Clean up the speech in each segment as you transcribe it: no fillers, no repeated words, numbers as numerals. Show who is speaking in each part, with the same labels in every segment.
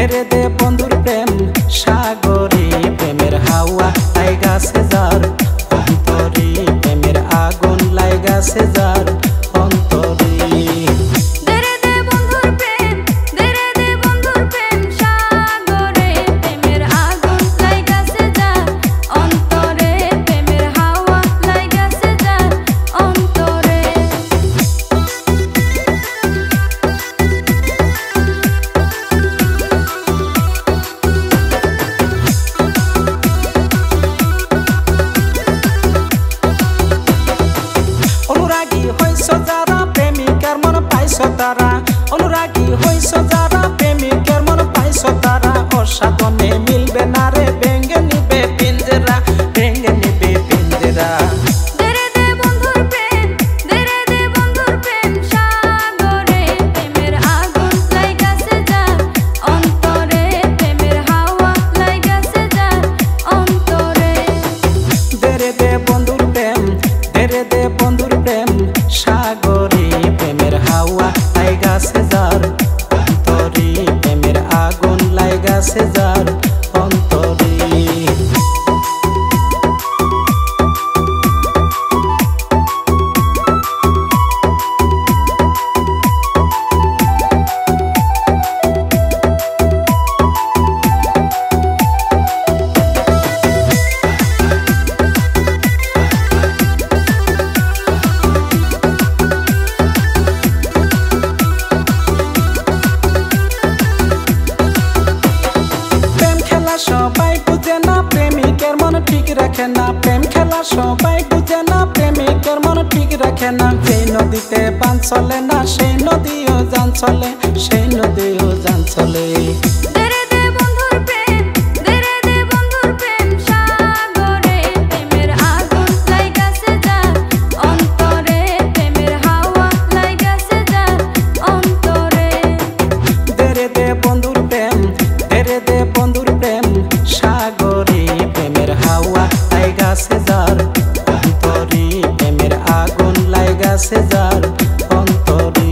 Speaker 1: তেরে দে বন্ধুর প্রেম সাগরে প্রেমের হাওয়া লাইগাছে যার অন্তরে প্রেমের আগুন লাইগাছে যার অন্তরে তারা অনুরাগী হইছ যারা প্রেমিকের মন পাইছ তারা অসাধনে মিলবে না রে ভেঙে নিবে পিঞ্জরা ভেঙে নিবে পিঞ্জরা সাগরে প্রেমের হাওয়া লাইগাছে যার অন্তরে প্রেমের আগুন লাইগাছে যার অন্তরে সবাই বুঝে না প্রেমিকের মন ঠিক রাখে না প্রেম খেলা সবাই বুঝে না প্রেমিকের মন ঠিক রাখে না সেই নদীতে বান চলে না সেই নদীও জান চলে সেই নদীও জান চলে সাগরে প্রেমের হাওয়া লাইগাছে যার অন্তরে প্রেমের আগুন লাইগাছে যার অন্তরে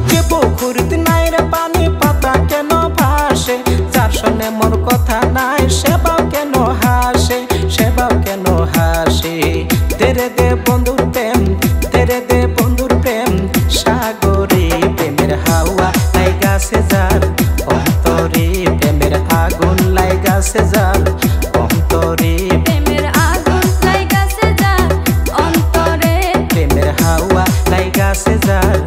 Speaker 1: যে পুকুরিতে নাই রে পানি পাতা কেন ভাসে যার সনে মোর কথা নাই সেবাও কেন হাসে সেবাও কেন হাসে তেরে দে বন্ধুর প্রেম তেরে দে বন্ধুর প্রেম সাগরে প্রেমের হাওয়া লাইগাছে যার অন্তরে প্রেমের আগুন লাইগাছে যার অন্তরে
Speaker 2: প্রেমের আগুন লাইগাছে যার অন্তরে
Speaker 1: প্রেমের হাওয়া লাইগাছে যার